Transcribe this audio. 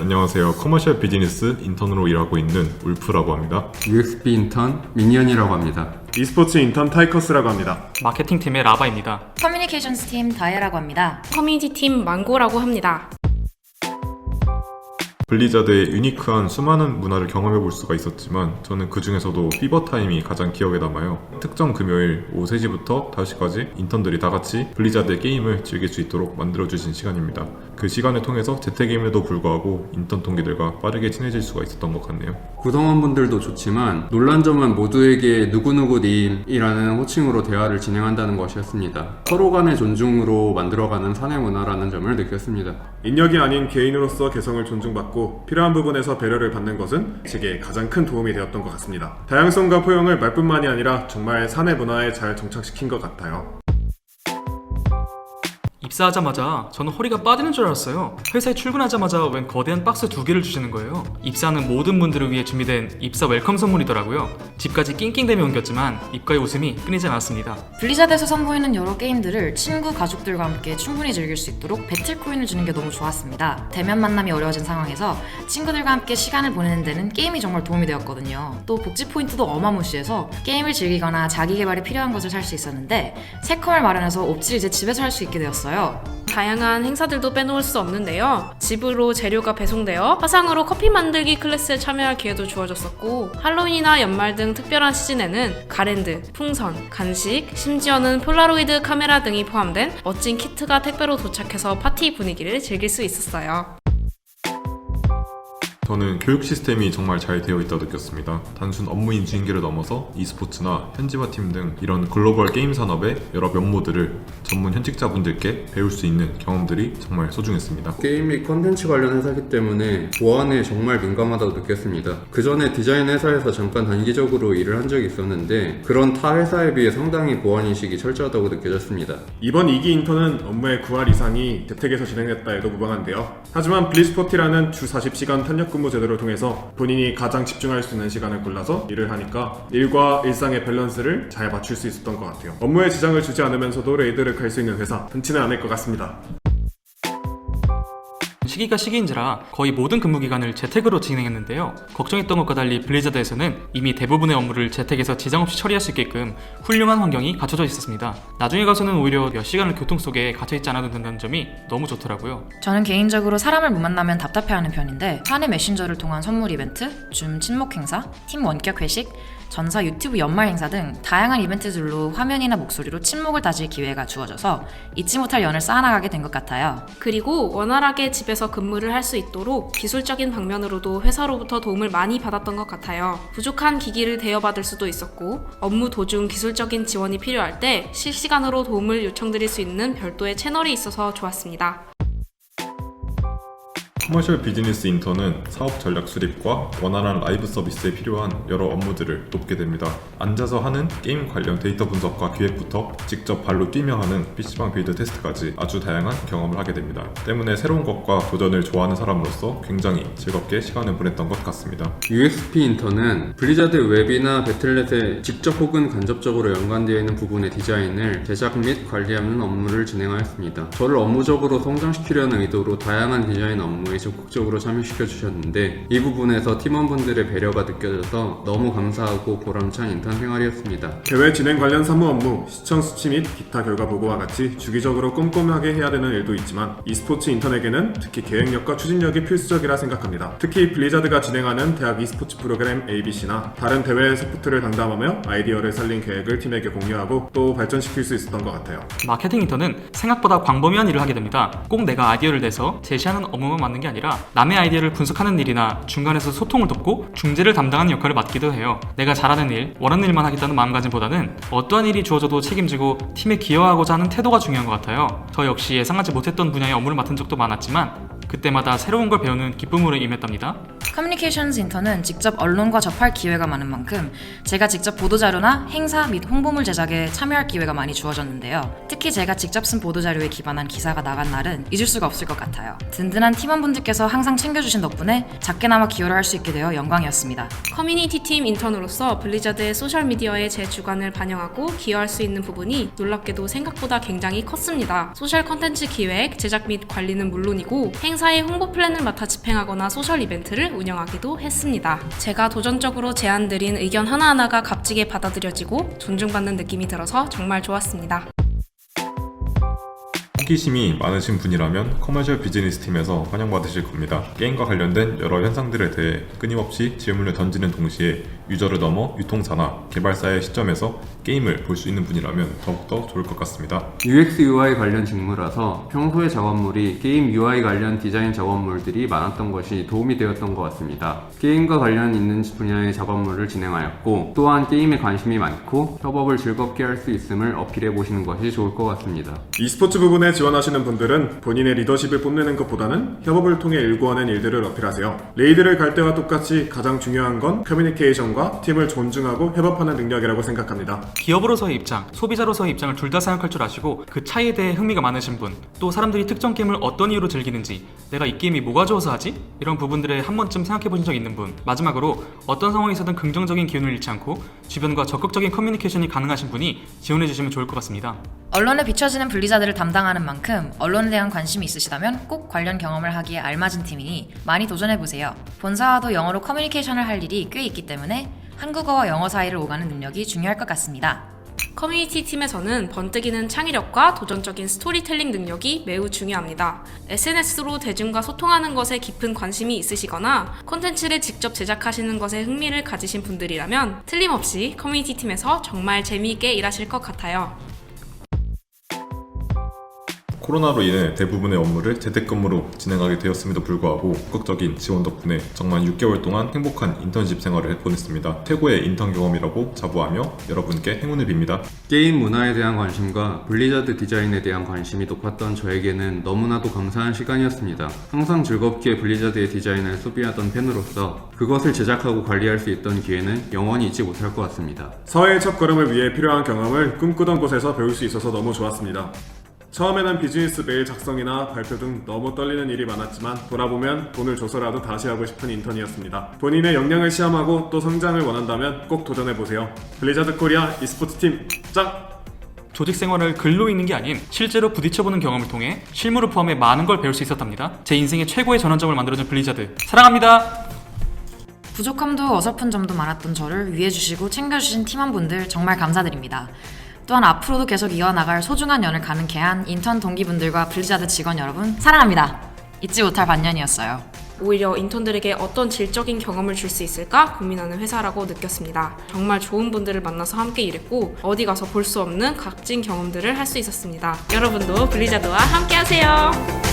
안녕하세요. 커머셜 비즈니스 인턴으로 일하고 있는 울프라고 합니다. USB 인턴 미니언이라고 합니다. e스포츠 인턴 타이커스라고 합니다. 마케팅팀의 라바입니다. 커뮤니케이션스 팀 다혜라고 합니다. 커뮤니티 팀 망고라고 합니다. 블리자드의 유니크한 수많은 문화를 경험해 볼 수가 있었지만 저는 그 중에서도 피버타임이 가장 기억에 남아요. 특정 금요일 오후 3시부터 5시까지 인턴들이 다 같이 블리자드의 게임을 즐길 수 있도록 만들어주신 시간입니다. 그 시간을 통해서 재택임에도 불구하고 인턴 동기들과 빠르게 친해질 수가 있었던 것 같네요. 구성원분들도 좋지만 놀란 점은 모두에게 누구누구님이라는 호칭으로 대화를 진행한다는 것이었습니다. 서로 간의 존중으로 만들어가는 사내 문화라는 점을 느꼈습니다. 인력이 아닌 개인으로서 개성을 존중받고 필요한 부분에서 배려를 받는 것은 제게 가장 큰 도움이 되었던 것 같습니다. 다양성과 포용을 말뿐만이 아니라 정말 사내 문화에 잘 정착시킨 것 같아요. 입사하자마자 저는 허리가 빠지는 줄 알았어요. 회사에 출근하자마자 웬 거대한 박스 2개를 주시는 거예요. 입사하는 모든 분들을 위해 준비된 입사 웰컴 선물이더라고요. 집까지 낑낑대며 옮겼지만 입가의 웃음이 끊이지 않았습니다. 블리자드에서 선보이는 여러 게임들을 친구, 가족들과 함께 충분히 즐길 수 있도록 배틀코인을 주는 게 너무 좋았습니다. 대면 만남이 어려워진 상황에서 친구들과 함께 시간을 보내는 데는 게임이 정말 도움이 되었거든요. 또 복지 포인트도 어마무시해서 게임을 즐기거나 자기 개발에 필요한 것을 살 수 있었는데 새콤을 마련해서 옵치를 이제 집에서 할 수 있게 되었어요. 다양한 행사들도 빼놓을 수 없는데요. 집으로 재료가 배송되어 화상으로 커피 만들기 클래스에 참여할 기회도 주어졌었고, 할로윈이나 연말 등 특별한 시즌에는 가랜드, 풍선, 간식, 심지어는 폴라로이드 카메라 등이 포함된 멋진 키트가 택배로 도착해서 파티 분위기를 즐길 수 있었어요. 저는 교육 시스템이 정말 잘 되어 있다고 느꼈습니다. 단순 업무 인수인계를 넘어서 e스포츠나 현지화팀 등 이런 글로벌 게임 산업의 여러 면모들을 전문 현직자분들께 배울 수 있는 경험들이 정말 소중했습니다. 게임 및 컨텐츠 관련 회사이기 때문에 보안에 정말 민감하다고 느꼈습니다. 그 전에 디자인 회사에서 잠깐 단기적으로 일을 한 적이 있었는데 그런 타 회사에 비해 상당히 보안인식이 철저하다고 느껴졌습니다. 이번 2기 인턴은 업무의 9할 이상이 재택에서 진행됐다 해도 무방한데요. 하지만 블리스포티라는 주 40시간 탄력 근무 제도를 통해서 본인이 가장 집중할 수 있는 시간을 골라서 일을 하니까 일과 일상의 밸런스를 잘 맞출 수 있었던 것 같아요. 업무에 지장을 주지 않으면서도 레이드를 갈 수 있는 회사, 흔치는 않을 것 같습니다. 시기가 시기인지라 거의 모든 근무 기간을 재택으로 진행했는데요. 걱정했던 것과 달리 블리자드에서는 이미 대부분의 업무를 재택에서 지장 없이 처리할 수 있게끔 훌륭한 환경이 갖춰져 있었습니다. 나중에 가서는 오히려 몇 시간을 교통 속에 갇혀있지 않아도 된다는 점이 너무 좋더라고요. 저는 개인적으로 사람을 못 만나면 답답해하는 편인데 사내 메신저를 통한 선물 이벤트, 줌 친목 행사, 팀 원격 회식, 전사 유튜브 연말 행사 등 다양한 이벤트들로 화면이나 목소리로 친목을 다질 기회가 주어져서 잊지 못할 연을 쌓아나가게 된 것 같아요. 그리고 원활하게 집에서 근무를 할 수 있도록 기술적인 방면으로도 회사로부터 도움을 많이 받았던 것 같아요. 부족한 기기를 대여받을 수도 있었고, 업무 도중 기술적인 지원이 필요할 때 실시간으로 도움을 요청드릴 수 있는 별도의 채널이 있어서 좋았습니다. 커머셜 비즈니스 인턴은 사업 전략 수립과 원활한 라이브 서비스에 필요한 여러 업무들을 돕게 됩니다. 앉아서 하는 게임 관련 데이터 분석과 기획부터 직접 발로 뛰며 하는 PC방 빌드 테스트까지 아주 다양한 경험을 하게 됩니다. 때문에 새로운 것과 도전을 좋아하는 사람으로서 굉장히 즐겁게 시간을 보냈던 것 같습니다. USP 인턴은 블리자드 웹이나 배틀넷에 직접 혹은 간접적으로 연관되어 있는 부분의 디자인을 제작 및 관리하는 업무를 진행하였습니다. 저를 업무적으로 성장시키려는 의도로 다양한 디자인 업무에 적극적으로 참여시켜 주셨는데 이 부분에서 팀원분들의 배려가 느껴져서 너무 감사하고 보람찬 인턴 생활이었습니다. 대회 진행 관련 사무 업무, 시청 수치 및 기타 결과 보고와 같이 주기적으로 꼼꼼하게 해야 되는 일도 있지만 e스포츠 인턴에게는 특히 계획력과 추진력이 필수적이라 생각합니다. 특히 블리자드가 진행하는 대학 e스포츠 프로그램 ABC나 다른 대회 소프트를 담당하며 아이디어를 살린 계획을 팀에게 공유하고 또 발전시킬 수 있었던 것 같아요. 마케팅 인턴은 생각보다 광범위한 일을 하게 됩니다. 꼭 내가 아이디어를 내서 제시하는 업무만 맡는 게 아니라 남의 아이디어를 분석하는 일이나 중간에서 소통을 돕고 중재를 담당하는 역할을 맡기도 해요. 내가 잘하는 일, 원하는 일만 하겠다는 마음가짐보다는 어떠한 일이 주어져도 책임지고 팀에 기여하고자 하는 태도가 중요한 것 같아요. 저 역시 예상하지 못했던 분야의 업무를 맡은 적도 많았지만 그때마다 새로운 걸 배우는 기쁨으로 임했답니다. 커뮤니케이션즈 인턴은 직접 언론과 접할 기회가 많은 만큼 제가 직접 보도자료나 행사 및 홍보물 제작에 참여할 기회가 많이 주어졌는데요. 특히 제가 직접 쓴 보도자료에 기반한 기사가 나간 날은 잊을 수가 없을 것 같아요. 든든한 팀원분들께서 항상 챙겨주신 덕분에 작게나마 기여를 할 수 있게 되어 영광이었습니다. 커뮤니티 팀 인턴으로서 블리자드의 소셜미디어에 제 주관을 반영하고 기여할 수 있는 부분이 놀랍게도 생각보다 굉장히 컸습니다. 소셜 컨텐츠 기획, 제작 및 관리는 물론이고 행사의 홍보 플랜을 맡아 집행하거나 소셜 이벤트를 운영하기도 했습니다. 제가 도전적으로 제안드린 의견 하나하나가 값지게 받아들여지고 존중받는 느낌이 들어서 정말 좋았습니다. 호기심이 많으신 분이라면 커머셜 비즈니스 팀에서 환영받으실 겁니다. 게임과 관련된 여러 현상들에 대해 끊임없이 질문을 던지는 동시에 유저를 넘어 유통사나 개발사의 시점에서 게임을 볼 수 있는 분이라면 더욱더 좋을 것 같습니다. UX UI 관련 직무라서 평소의 작업물이 게임 UI 관련 디자인 작업물들이 많았던 것이 도움이 되었던 것 같습니다. 게임과 관련 있는 분야의 작업물을 진행하였고 또한 게임에 관심이 많고 협업을 즐겁게 할 수 있음을 어필해 보시는 것이 좋을 것 같습니다. e스포츠 부분에 지원하시는 분들은 본인의 리더십을 뽐내는 것보다는 협업을 통해 일구어낸 일들을 어필하세요. 레이드를 갈 때와 똑같이 가장 중요한 건 커뮤니케이션과 팀을 존중하고 협업하는 능력이라고 생각합니다. 기업으로서의 입장, 소비자로서의 입장을 둘 다 생각할 줄 아시고 그 차이에 대해 흥미가 많으신 분, 또 사람들이 특정 게임을 어떤 이유로 즐기는지, 내가 이 게임이 뭐가 좋아서 하지? 이런 부분들에 한 번쯤 생각해 보신 적 있는 분, 마지막으로 어떤 상황에서든 긍정적인 기운을 잃지 않고 주변과 적극적인 커뮤니케이션이 가능하신 분이 지원해 주시면 좋을 것 같습니다. 언론에 비춰지는 블리자드를 담당하는 만큼 언론에 대한 관심이 있으시다면 꼭 관련 경험을 하기에 알맞은 팀이니 많이 도전해보세요. 본사와도 영어로 커뮤니케이션을 할 일이 꽤 있기 때문에 한국어와 영어 사이를 오가는 능력이 중요할 것 같습니다. 커뮤니티 팀에서는 번뜩이는 창의력과 도전적인 스토리텔링 능력이 매우 중요합니다. SNS로 대중과 소통하는 것에 깊은 관심이 있으시거나 콘텐츠를 직접 제작하시는 것에 흥미를 가지신 분들이라면 틀림없이 커뮤니티 팀에서 정말 재미있게 일하실 것 같아요. 코로나로 인해 대부분의 업무를 재택근무로 진행하게 되었음에도 불구하고 적극적인 지원 덕분에 정말 6개월 동안 행복한 인턴십 생활을 보냈습니다. 최고의 인턴 경험이라고 자부하며 여러분께 행운을 빕니다. 게임 문화에 대한 관심과 블리자드 디자인에 대한 관심이 높았던 저에게는 너무나도 감사한 시간이었습니다. 항상 즐겁게 블리자드의 디자인을 소비하던 팬으로서 그것을 제작하고 관리할 수 있던 기회는 영원히 잊지 못할 것 같습니다. 사회의 첫걸음을 위해 필요한 경험을 꿈꾸던 곳에서 배울 수 있어서 너무 좋았습니다. 처음에는 비즈니스 메일 작성이나 발표 등 너무 떨리는 일이 많았지만 돌아보면 돈을 줘서라도 다시 하고 싶은 인턴이었습니다. 본인의 역량을 시험하고 또 성장을 원한다면 꼭 도전해보세요. 블리자드 코리아 e스포츠 팀 짱! 조직 생활을 글로 읽는 게 아닌 실제로 부딪혀보는 경험을 통해 실무를 포함해 많은 걸 배울 수 있었답니다. 제 인생의 최고의 전환점을 만들어준 블리자드 사랑합니다. 부족함도 어설픈 점도 많았던 저를 위해주시고 챙겨주신 팀원분들 정말 감사드립니다. 또한 앞으로도 계속 이어나갈 소중한 연을 가능케 한 인턴 동기분들과 블리자드 직원 여러분 사랑합니다. 잊지 못할 반년이었어요. 오히려 인턴들에게 어떤 질적인 경험을 줄 수 있을까 고민하는 회사라고 느꼈습니다. 정말 좋은 분들을 만나서 함께 일했고 어디 가서 볼 수 없는 값진 경험들을 할 수 있었습니다. 여러분도 블리자드와 함께 하세요.